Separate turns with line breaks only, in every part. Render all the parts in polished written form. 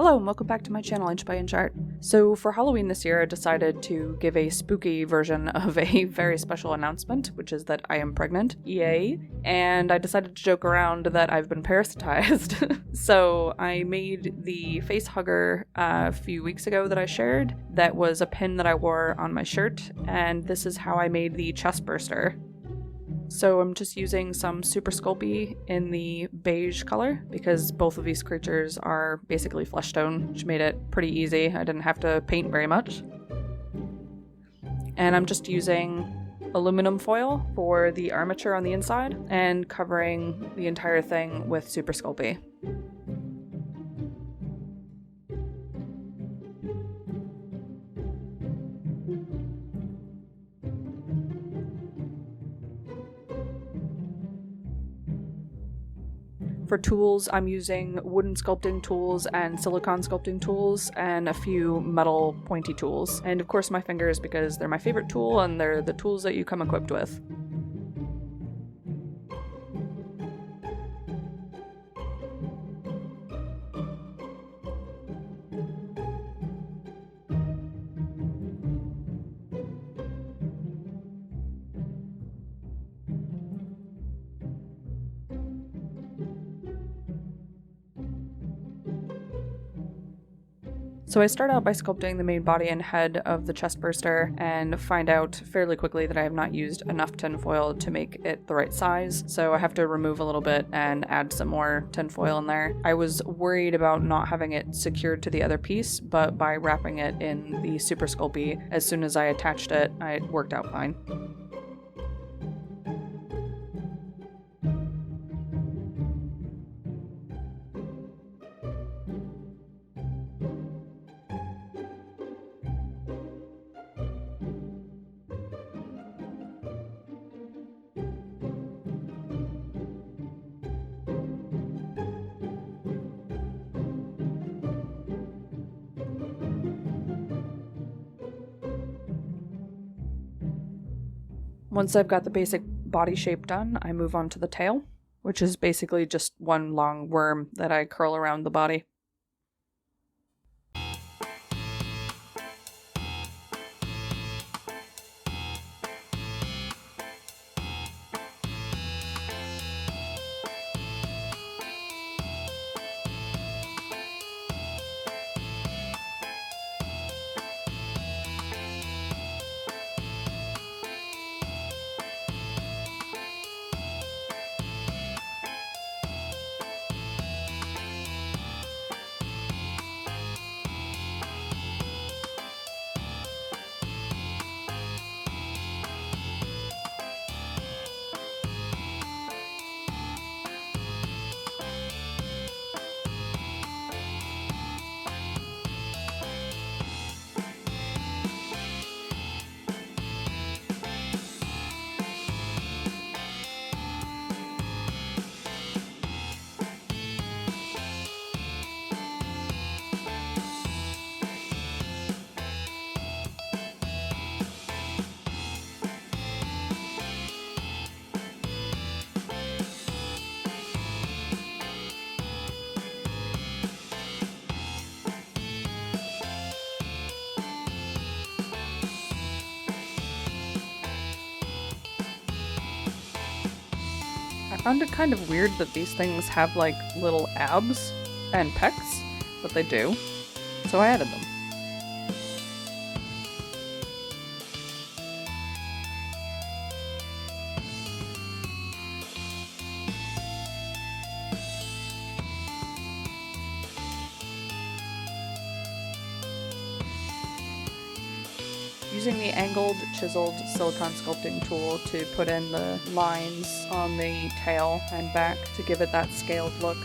Hello and welcome back to my channel, Inch by Inch Art. So for Halloween this year, I decided to give a spooky version of a very special announcement, which is that I am pregnant. Yay. And I decided to joke around that I've been parasitized. So I made the face hugger a few weeks ago that I shared. That was a pin that I wore on my shirt, and this is how I made the chest burster. So I'm just using some super sculpey in the beige color because both of these creatures are basically flesh tone, which made it pretty easy. I didn't have to paint very much. And I'm just using aluminum foil for the armature on the inside and covering the entire thing with super sculpey. For tools, I'm using wooden sculpting tools and silicone sculpting tools and a few metal pointy tools. And of course my fingers, because they're my favorite tool and they're the tools that you come equipped with. So I start out by sculpting the main body and head of the chest burster and find out fairly quickly that I have not used enough tinfoil to make it the right size, so I have to remove a little bit and add some more tinfoil in there. I was worried about not having it secured to the other piece, but by wrapping it in the super sculpey, as soon as I attached it, it worked out fine. Once I've got the basic body shape done, I move on to the tail, which is basically just one long worm that I curl around the body. I found it kind of weird that these things have like little abs and pecs, but they do, so I added them. Using the angled, chiseled silicone sculpting tool to put in the lines on the tail and back to give it that scaled look.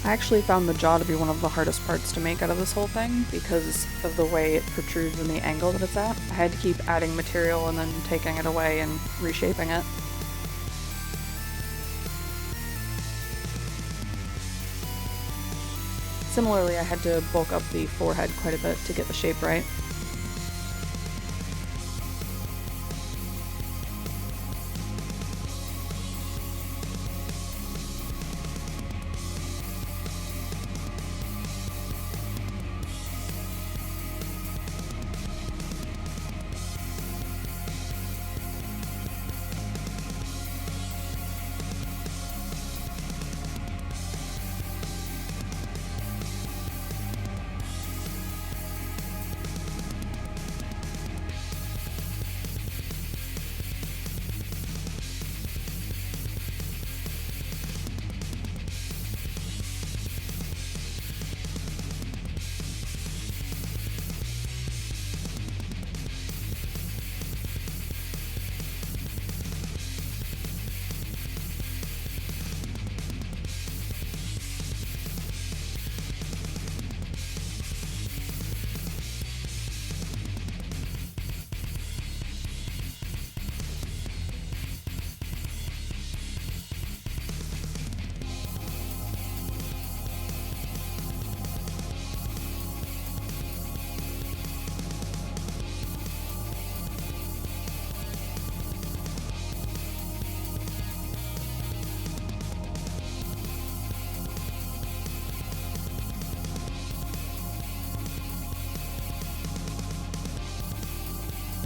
I actually found the jaw to be one of the hardest parts to make out of this whole thing because of the way it protrudes and the angle that it's at. I had to keep adding material and then taking it away and reshaping it. Similarly, I had to bulk up the forehead quite a bit to get the shape right.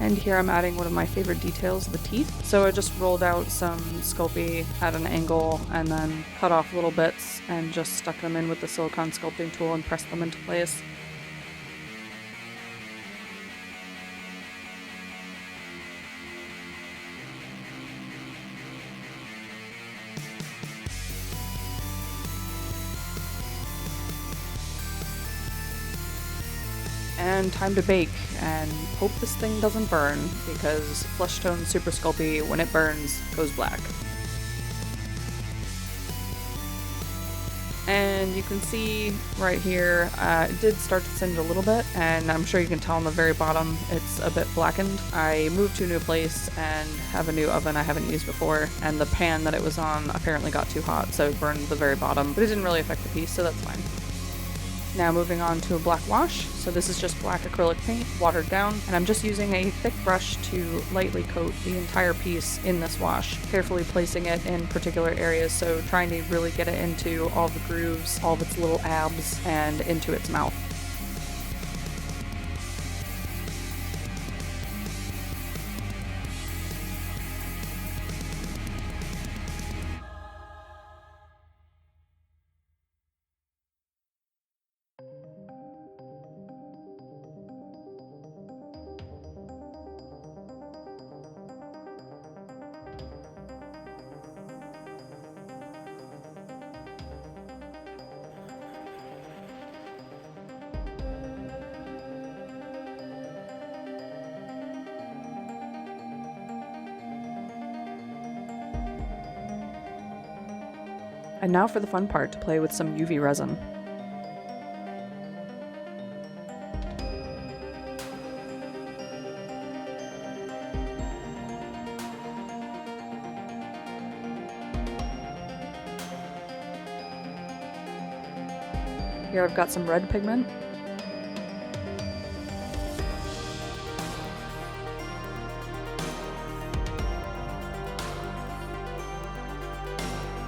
And here I'm adding one of my favorite details, the teeth. So I just rolled out some sculpey at an angle and then cut off little bits and just stuck them in with the silicone sculpting tool and pressed them into place. And time to bake, and hope this thing doesn't burn, because Flesh Tone Super Sculpey, when it burns, goes black. And you can see right here, it did start to singe a little bit, and I'm sure you can tell on the very bottom it's a bit blackened. I moved to a new place and have a new oven I haven't used before, and the pan that it was on apparently got too hot, so it burned the very bottom, but it didn't really affect the piece, so that's fine. Now moving on to a black wash. So this is just black acrylic paint, watered down, and I'm just using a thick brush to lightly coat the entire piece in this wash, carefully placing it in particular areas, so trying to really get it into all the grooves, all of its little abs, and into its mouth. And now for the fun part, to play with some UV resin. Here I've got some red pigment.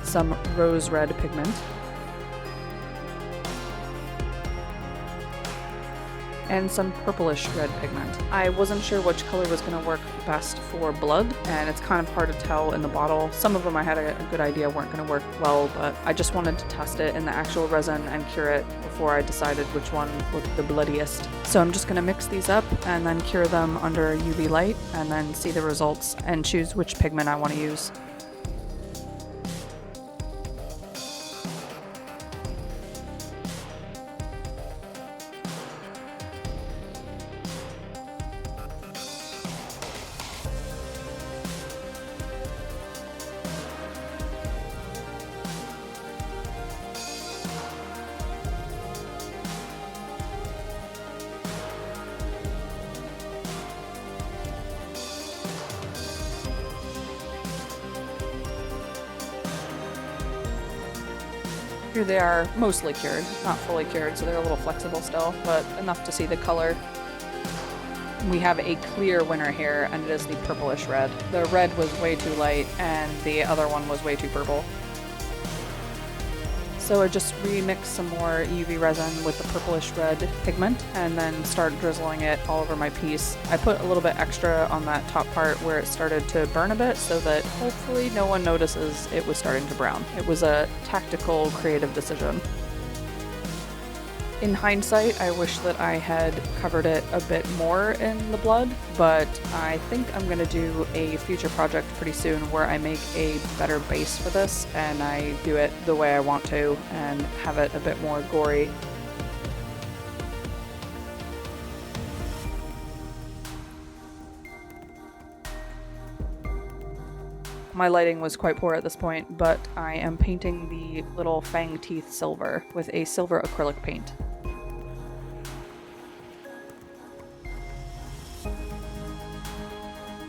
Some rose red pigment. And some purplish red pigment. I wasn't sure which color was going to work best for blood, and it's kind of hard to tell in the bottle. Some of them I had a good idea weren't going to work well, but I just wanted to test it in the actual resin and cure it before I decided which one looked the bloodiest. So I'm just going to mix these up and then cure them under UV light, and then see the results and choose which pigment I want to use. Here they are mostly cured, not fully cured, so they're a little flexible still, but enough to see the color. We have a clear winner here, and it is the purplish red. The red was way too light, and the other one was way too purple. So I just remixed some more UV resin with the purplish red pigment and then started drizzling it all over my piece. I put a little bit extra on that top part where it started to burn a bit so that hopefully no one notices it was starting to brown. It was a tactical, creative decision. In hindsight, I wish that I had covered it a bit more in the blood, but I think I'm going to do a future project pretty soon where I make a better base for this and I do it the way I want to and have it a bit more gory. My lighting was quite poor at this point, but I am painting the little fang teeth silver with a silver acrylic paint.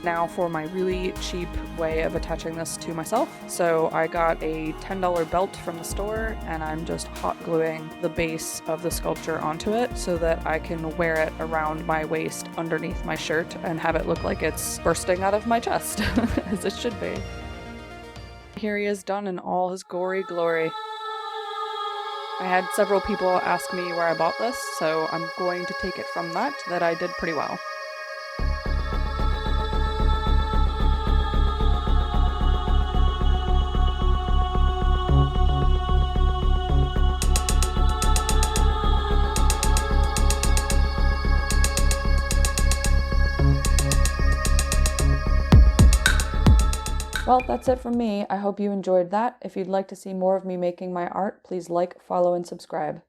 Now for my really cheap way of attaching this to myself. So I got a $10 belt from the store and I'm just hot gluing the base of the sculpture onto it so that I can wear it around my waist underneath my shirt and have it look like it's bursting out of my chest, as it should be. Here he is done in all his gory glory. I had several people ask me where I bought this, so I'm going to take it from that I did pretty well. Well, that's it from me. I hope you enjoyed that. If you'd like to see more of me making my art, please like, follow, and subscribe.